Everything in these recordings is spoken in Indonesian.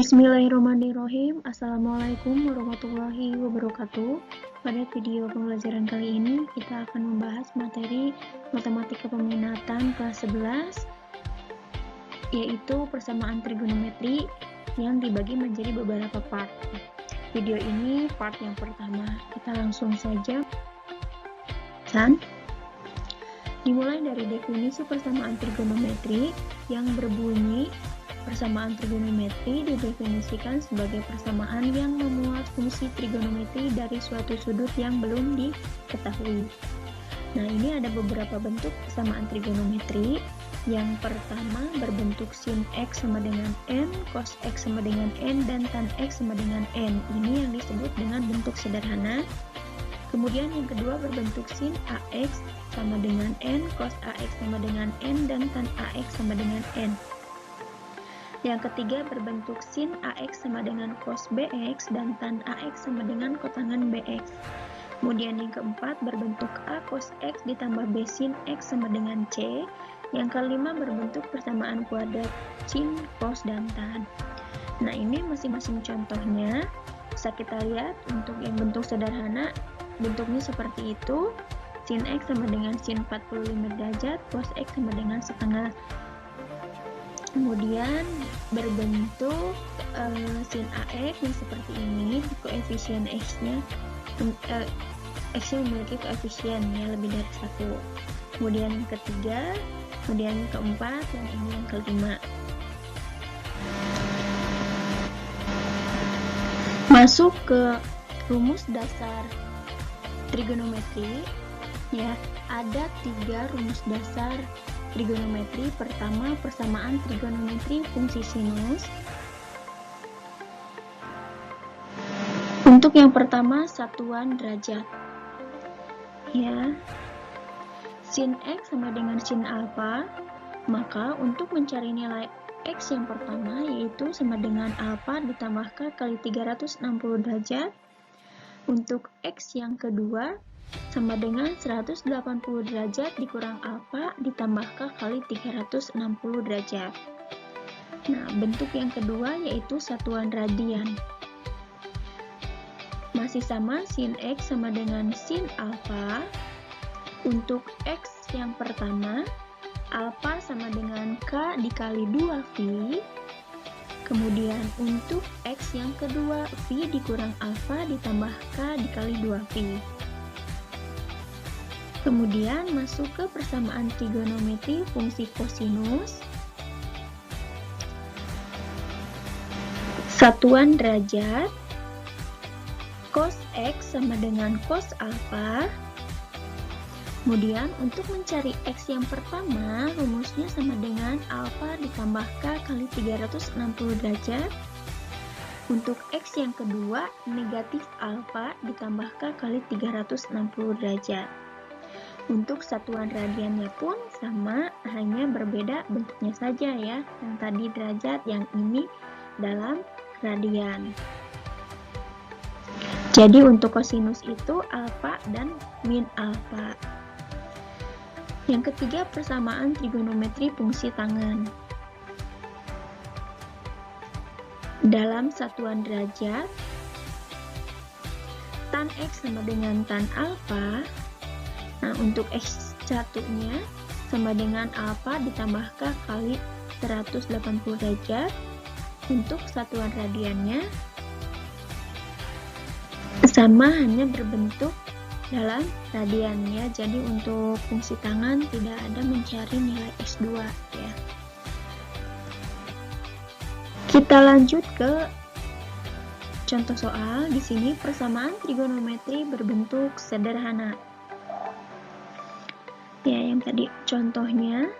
Bismillahirrahmanirrahim. Assalamualaikum warahmatullahi wabarakatuh. Pada video pembelajaran kali ini kita akan membahas materi matematika peminatan kelas 11, yaitu persamaan trigonometri yang dibagi menjadi beberapa part. Video ini part yang pertama. Kita langsung saja. Dimulai dari definisi persamaan trigonometri yang berbunyi: persamaan trigonometri didefinisikan sebagai persamaan yang memuat fungsi trigonometri dari suatu sudut yang belum diketahui. Nah, ini ada beberapa bentuk persamaan trigonometri. Yang pertama berbentuk sin X sama dengan N, cos X sama dengan N, dan tan X sama dengan N. Ini yang disebut dengan bentuk sederhana. Kemudian yang kedua berbentuk sin AX sama dengan N, cos AX sama dengan N, dan tan AX sama dengan N. Yang ketiga berbentuk sin AX sama dengan cos BX dan tan AX sama dengan kotangan BX. Kemudian yang keempat berbentuk A cos X ditambah B sin X sama dengan C. Yang kelima berbentuk persamaan kuadrat sin, cos, dan tan. Nah, ini masing-masing contohnya bisa kita lihat. Untuk yang bentuk sederhana bentuknya seperti itu. Sin X sama dengan sin 45 derajat, cos X sama dengan setengah. Kemudian berbentuk sin AX yang seperti ini, koefisien X-nya X-nya memiliki koefisien ya lebih dari 1. Kemudian yang ketiga, kemudian yang keempat, dan ini yang kelima. Masuk ke rumus dasar trigonometri ya, ada 3 rumus dasar trigonometri. Pertama, persamaan trigonometri fungsi sinus. Untuk yang pertama, satuan derajat. Ya. Sin X sama dengan sin alfa. Maka untuk mencari nilai X yang pertama, yaitu sama dengan alfa ditambah K kali 360 derajat. Untuk X yang kedua sama dengan 180 derajat dikurang alfa ditambah K kali 360 derajat. Nah, bentuk yang kedua yaitu satuan radian. Masih sama, sin X sama dengan sin alfa. Untuk X yang pertama, alfa sama dengan K dikali 2V. Kemudian untuk X yang kedua, V dikurang alfa ditambah K dikali 2V. Kemudian masuk ke persamaan trigonometri fungsi kosinus. Satuan derajat. Cos X sama dengan cos alfa. Kemudian untuk mencari X yang pertama, rumusnya sama dengan alfa ditambah K kali 360 derajat. Untuk X yang kedua, negatif alfa ditambah K kali 360 derajat. Untuk satuan radiannya pun sama, hanya berbeda bentuknya saja ya. Yang tadi derajat, yang ini dalam radian. Jadi untuk kosinus itu alfa dan min alfa. Yang ketiga, persamaan trigonometri fungsi tangan. Dalam satuan derajat, tan X sama dengan tan alfa. Nah, untuk X1-nya sama dengan alfa ditambah K kali 180 derajat. Untuk satuan radiannya sama, hanya berbentuk dalam radiannya. Jadi untuk fungsi tangan tidak ada mencari nilai X2 ya. Kita lanjut ke contoh soal. Di sini persamaan trigonometri berbentuk sederhana. Ya, yang tadi contohnya,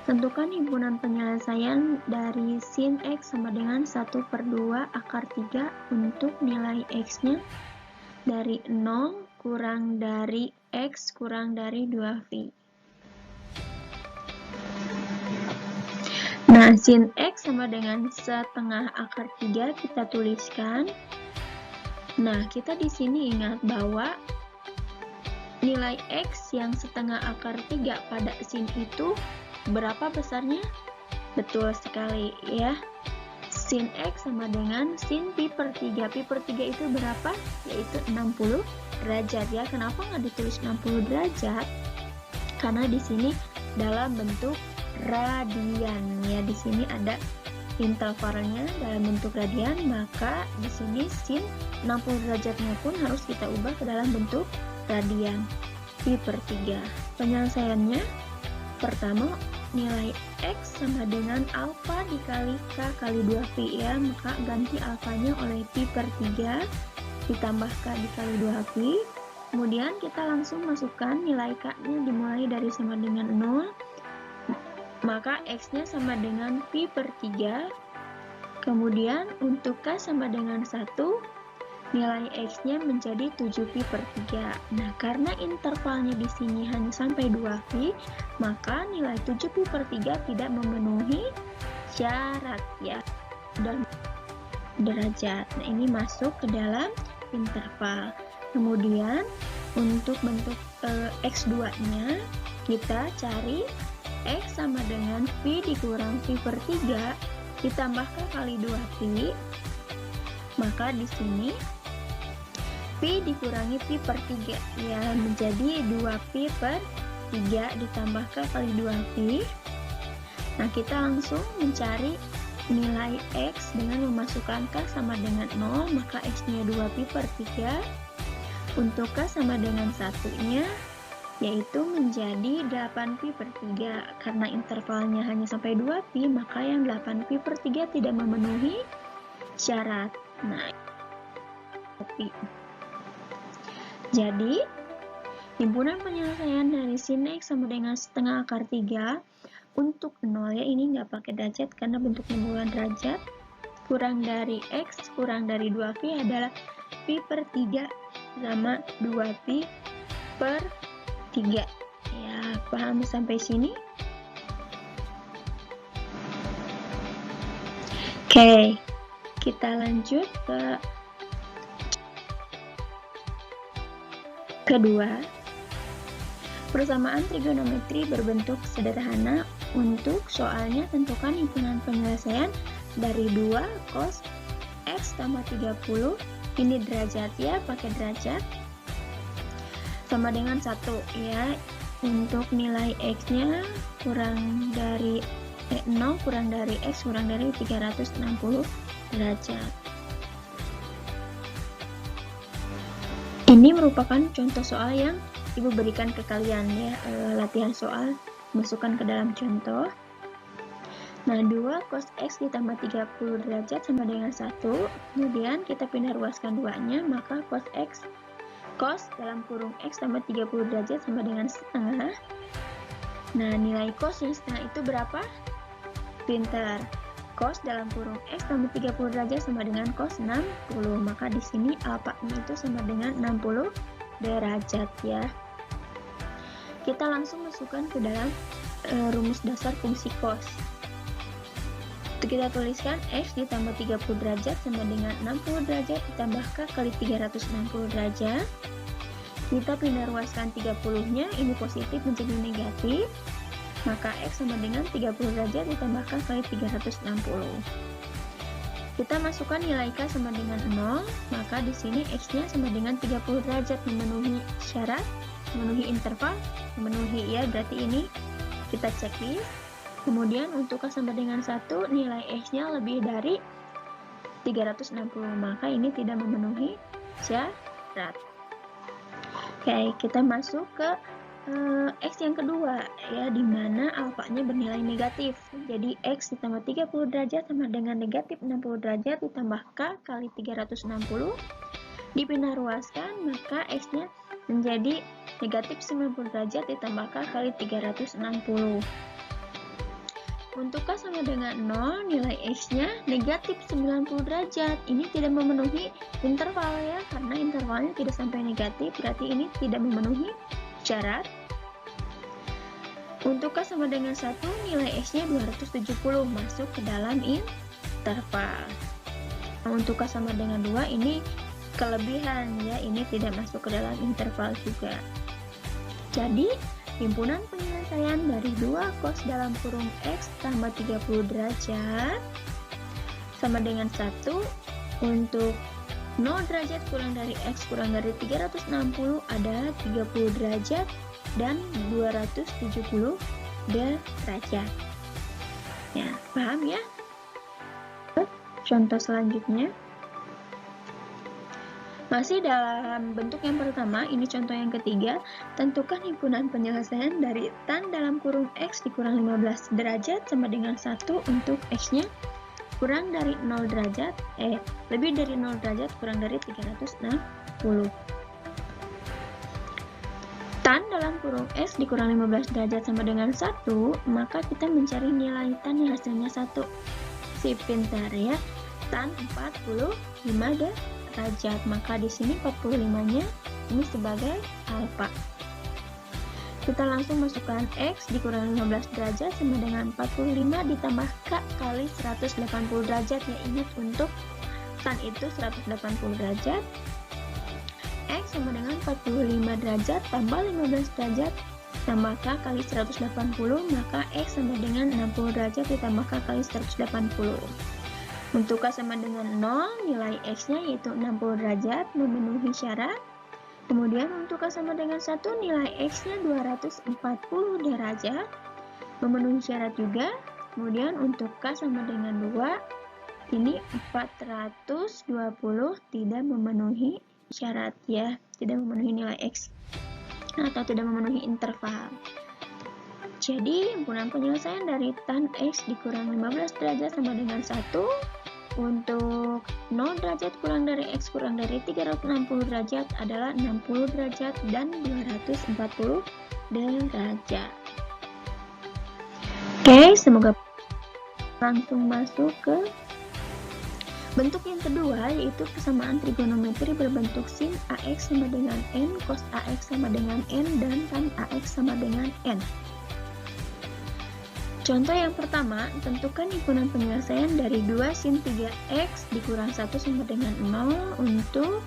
tentukan himpunan penyelesaian dari sin X sama dengan 1/2 akar 3 untuk nilai X-nya dari 0 kurang dari X kurang dari 2V. Nah, sin X sama dengan setengah akar 3 kita tuliskan. Nah, kita di sini ingat bahwa nilai X yang setengah akar 3 pada sin itu berapa besarnya? Betul sekali ya. sin X sama dengan sin pi per 3. Pi per 3 itu berapa? Yaitu 60 derajat ya. Kenapa nggak ditulis 60 derajat? Karena di sini dalam bentuk radian ya. Di sini ada intervalnya dalam bentuk radian, maka di sini sin 60 derajatnya pun harus kita ubah ke dalam bentuk radian. Pi per 3. Penyelesaiannya pertama, nilai X sama dengan alfa dikali K kali 2Pi ya, maka ganti alfanya oleh Pi per 3 ditambah K dikali 2Pi. Kemudian kita langsung masukkan nilai K-nya dimulai dari sama dengan 0, maka X-nya sama dengan Pi per 3. Kemudian untuk K sama dengan 1, nilai X-nya menjadi 7Pi per 3. Nah, karena intervalnya di sini hanya sampai 2Pi, maka nilai 7Pi per 3 tidak memenuhi syarat ya. Dan derajat. Nah, ini masuk ke dalam interval. Kemudian untuk bentuk X2-nya kita cari X sama dengan Pi dikurang Pi per 3 ditambah K kali 2Pi. Maka di sini Pi dikurangi Pi per 3 ya, menjadi 2Pi per 3 ditambah K kali 2Pi. Nah, kita langsung mencari nilai X dengan memasukkan K sama dengan 0, maka X-nya 2Pi per 3. Untuk K sama dengan 1-nya, yaitu menjadi 8Pi per 3. Karena intervalnya hanya sampai 2Pi, maka yang 8Pi per 3 tidak memenuhi syarat. Nah, jadi himpunan penyelesaian dari sin X sama dengan setengah akar 3 untuk 0 ya, ini nggak pakai derajat karena bentuknya bukan derajat, kurang dari X kurang dari 2Pi adalah Pi per 3 sama 2Pi per 3 ya. Paham sampai sini? Oke, kita lanjut ke kedua. Persamaan trigonometri berbentuk sederhana. Untuk soalnya tentukan himpunan penyelesaian dari 2 cos X tambah 30. Ini derajat ya, pakai derajat. Sama dengan 1 ya. Untuk nilai X-nya kurang dari 0 kurang dari X kurang dari 360 derajat. Ini merupakan contoh soal yang Ibu berikan ke kalian ya, latihan soal, masukkan ke dalam contoh. Nah, 2 cos X ditambah 30 derajat sama dengan 1. Kemudian kita pindah ruaskan 2-nya, maka cos X, cos dalam kurung X tambah 30 derajat sama dengan setengah. Nah, nilai cos yang setengah itu berapa? Pintar. Cos dalam kurung X tambah 30 derajat sama dengan cos 60. Maka di sini alfanya itu sama dengan 60 derajat ya. Kita langsung masukkan ke dalam rumus dasar fungsi cos. Kita tuliskan X ditambah 30 derajat sama dengan 60 derajat ditambah K kali 360 derajat. Kita pindah ruaskan 30-nya, ini positif menjadi negatif. Maka X sama dengan 30 derajat ditambah K kali 360. Kita masukkan nilai K sama dengan 0, maka di sini X-nya sama dengan 30 derajat, memenuhi syarat, memenuhi interval, memenuhi ya, berarti ini kita checklist. Kemudian untuk K sama dengan 1, nilai X-nya lebih dari 360, maka ini tidak memenuhi syarat. Oke, kita masuk ke X yang kedua ya, dimana alfanya bernilai negatif. Jadi X ditambah 30 derajat sama dengan negatif 60 derajat ditambah K kali 360. Dipindah ruaskan, maka X-nya menjadi negatif 90 derajat ditambah K kali 360. Untuk K sama dengan 0, nilai X-nya negatif 90 derajat. Ini tidak memenuhi interval ya, karena intervalnya tidak sampai negatif, berarti ini tidak memenuhi syarat. Untuk K sama dengan 1, nilai X-nya 270, masuk ke dalam interval. Nah, untuk K sama dengan 2, ini kelebihan ya, ini tidak masuk ke dalam interval juga. Jadi, himpunan penyelesaian dari 2 cos dalam kurung X tambah 30 derajat sama dengan 1. Untuk 0 derajat kurang dari X kurang dari 360 adalah 30 derajat dan 270 derajat. Ya, paham ya? Contoh selanjutnya. Masih dalam bentuk yang pertama, ini contoh yang ketiga. Tentukan himpunan penyelesaian dari tan dalam kurung X dikurang 15 derajat sama dengan 1 untuk X-nya kurang dari 0 derajat, lebih dari 0 derajat kurang dari 360. Tan dalam kurung X dikurang 15 derajat sama dengan 1, maka kita mencari nilai tan yang hasilnya 1. Si pintar ya. Tan 45 derajat, maka di sini 45-nya ini sebagai alfa. Kita langsung masukkan X dikurang 15 derajat sama dengan 45 ditambah K kali 180 derajat. Ya, ingat untuk tan itu 180 derajat. X sama dengan 45 derajat tambah 15 derajat tambah K kali 180, maka X sama dengan 60 derajat ditambah K kali 180. Untuk K sama dengan 0, nilai X-nya yaitu 60 derajat, memenuhi syarat. Kemudian untuk K sama dengan 1, nilai X-nya 240 derajat, memenuhi syarat juga. Kemudian untuk K sama dengan 2, ini 420 tidak memenuhi syarat ya, tidak memenuhi nilai X atau tidak memenuhi interval. Jadi, himpunan penyelesaian dari tan X dikurang 15 derajat sama dengan 1. Untuk 0 derajat kurang dari X kurang dari 360 derajat adalah 60 derajat dan 240 derajat. Oke, semoga langsung masuk ke bentuk yang kedua, yaitu persamaan trigonometri berbentuk sin AX sama dengan N, cos AX sama dengan N, dan tan AX sama dengan N. Contoh yang pertama, tentukan himpunan penyelesaian dari 2 sin 3x dikurang 1 sama dengan 0 untuk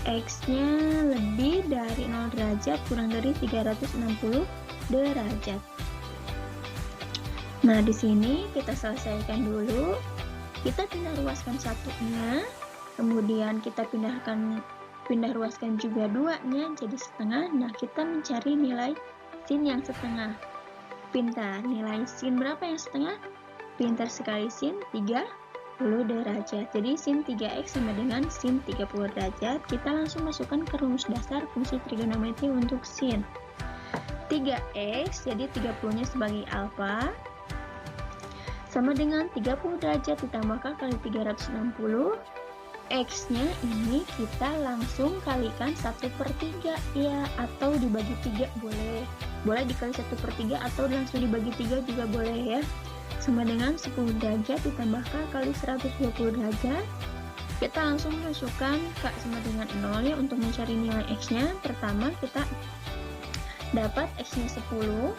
x-nya lebih dari 0 derajat kurang dari 360 derajat. Nah, di sini kita selesaikan dulu. Kita pindah ruaskan satunya, kemudian kita pindah ruaskan juga 2-nya jadi setengah. Nah, kita mencari nilai sin yang setengah. Pintar, nilai sin berapa yang setengah? Pintar sekali, sin 30 derajat. Jadi sin 3x sama dengan sin 30 derajat. Kita langsung masukkan ke rumus dasar fungsi trigonometri untuk sin. 3x, jadi 30-nya sebagai alfa, sama dengan 30 derajat ditambah K kali 360. X-nya ini kita langsung kalikan 1/3 ya, atau dibagi 3 boleh. Boleh dikali 1/3 atau langsung dibagi 3 juga boleh ya. Sama dengan 10 derajat ditambah K kali 120 derajat. Kita langsung masukkan K sama dengan 0 ya untuk mencari nilai X-nya. Pertama kita dapat X-nya 10,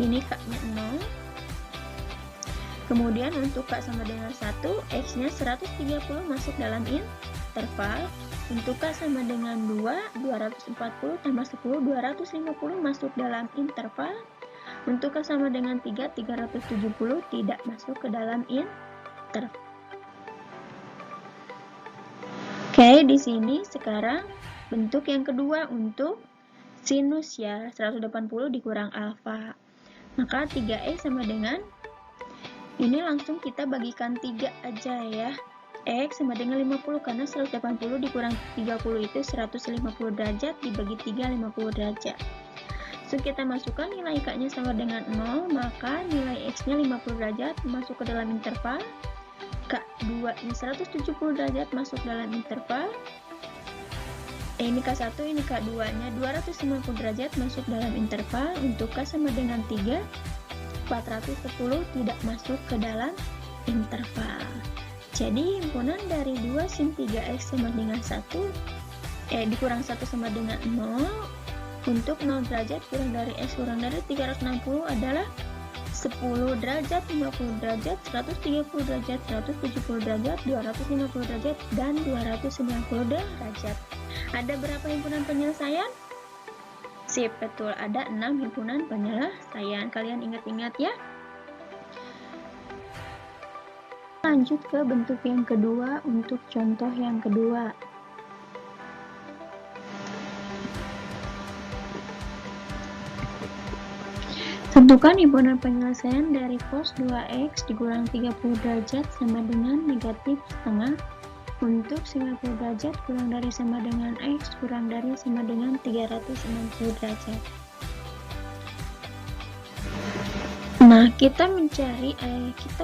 ini K-nya 0. Kemudian untuk K sama dengan 1, X-nya 130 masuk dalam interval. Untuk K sama dengan 2, 240 tambah 10, 250 masuk dalam interval. Untuk K sama dengan 3, 370 tidak masuk ke dalam interval. Oke, di sini sekarang bentuk yang kedua untuk sinus ya, 180 dikurang alfa. Maka 3x sama dengan, ini langsung kita bagikan 3 aja ya. X sama dengan 50 karena 180 dikurang 30 itu 150 derajat dibagi 3, 50 derajat. So, kita masukkan nilai K-nya sama dengan 0, maka nilai X-nya 50 derajat masuk ke dalam interval. K2-nya 170 derajat masuk dalam interval. Ini K1, ini K2-nya 250 derajat masuk dalam interval. Untuk K sama dengan 3, 410 tidak masuk ke dalam interval. Jadi himpunan dari 2 sin 3x sama dengan 1 dikurang 1 sama dengan 0 untuk 0 derajat kurang dari x kurang dari 360 adalah 10 derajat, 50 derajat, 130 derajat, 170 derajat, 250 derajat, dan 290 derajat. Ada berapa himpunan penyelesaian? Sip, betul, ada 6 himpunan penyelesaian. Kalian ingat-ingat ya. Lanjut ke bentuk yang kedua untuk contoh yang kedua. Tentukan himpunan penyelesaian dari cos 2x dikurang 30 derajat sama dengan negatif setengah untuk 90 derajat kurang dari sama dengan x kurang dari sama dengan 360 derajat. Nah, kita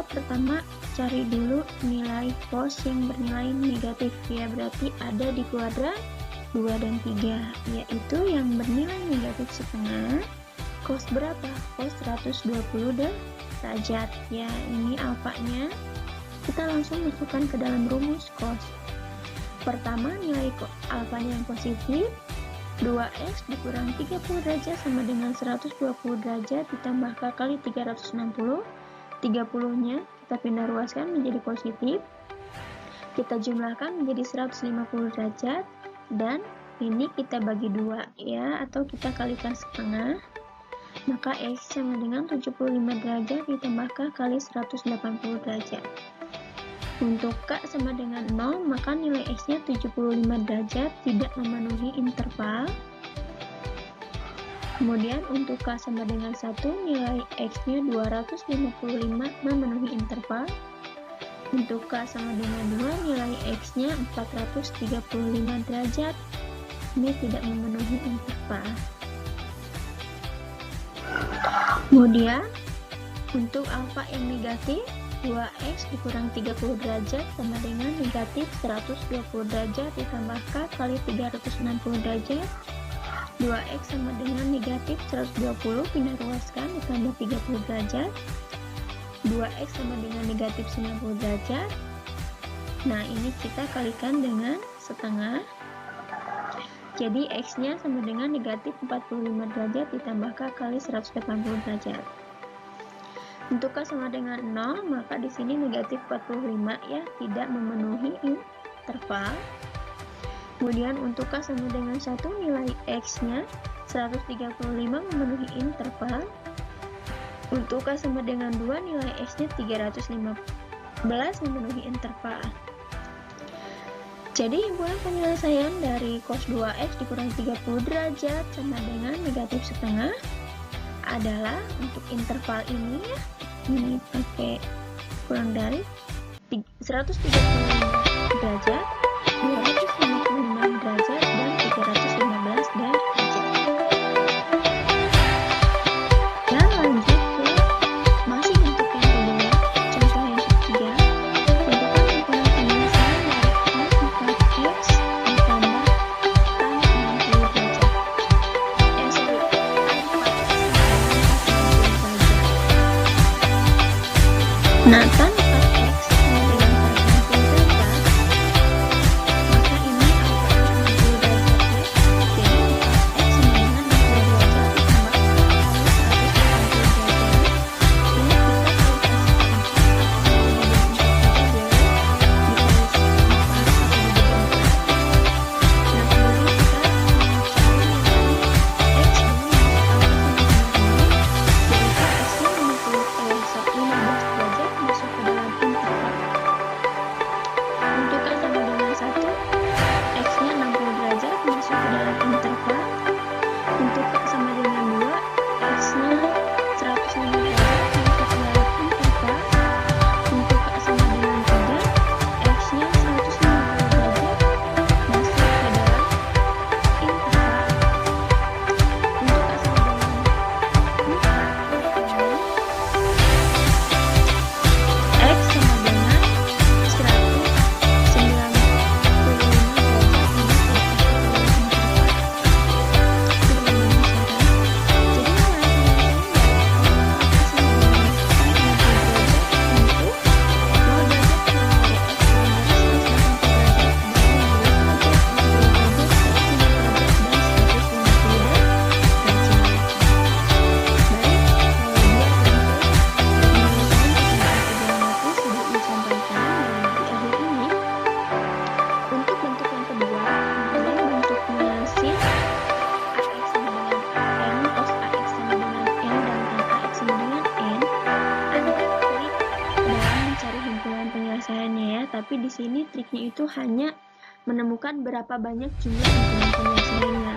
pertama cari dulu nilai cos yang bernilai negatif, ya berarti ada di kuadran 2 dan 3, yaitu yang bernilai negatif setengah. Cos berapa? Cos 120 derajat. Ya, ini alfanya. Kita langsung masukkan ke dalam rumus cos. Pertama, nilai alfanya yang positif. 2x dikurang 30 derajat sama dengan 120 derajat ditambah k kali 360. 30-nya kita pindah ruaskan menjadi positif. Kita jumlahkan menjadi 150 derajat. Dan ini kita bagi 2, ya, atau kita kalikan setengah. Maka X sama dengan 75 derajat ditambah K kali 180 derajat. Untuk K sama dengan 0, maka nilai X-nya 75 derajat, tidak memenuhi interval. Kemudian untuk K sama dengan 1, nilai X-nya 255 memenuhi interval. Untuk K sama dengan 2, nilai X-nya 435 derajat, ini tidak memenuhi interval. Kemudian untuk alfa yang negatif, 2x dikurang 30 derajat sama dengan negatif 120 derajat ditambah k kali 360 derajat. 2x sama dengan negatif 120 pindah ruaskan ditambah 30 derajat. 2x sama dengan negatif 90 derajat. Nah, ini kita kalikan dengan setengah. Jadi X-nya sama dengan negatif 45 derajat ditambah K kali 180 derajat. Untuk K sama dengan 0, maka di sini negatif 45, ya, tidak memenuhi interval. Kemudian untuk K sama dengan 1, nilai X-nya 135 memenuhi interval. Untuk K sama dengan 2, nilai X-nya 315 memenuhi interval. Jadi himpunan penyelesaian dari cos 2x dikurang 30 derajat sama dengan negatif setengah adalah untuk interval ini, ya, ini pakai kurang dari 135 derajat, 255 derajat, dan 315 derajat. Dan lanjut ke masih bentuk yang kedua, contoh yang ketiga. Tentukan himpunan penyelesaian dari X ditambah tan 60 derajat. Nah, tan 4x sama dengan tan 60 derajat, maka ini alfa 60 derajat, ya. Jadi 4x sama dengan 60 derajat ditambah k kali 180 derajat. Ini kita kalikan triknya itu hanya menemukan berapa banyak jumlah hitungan penyelesaiannya.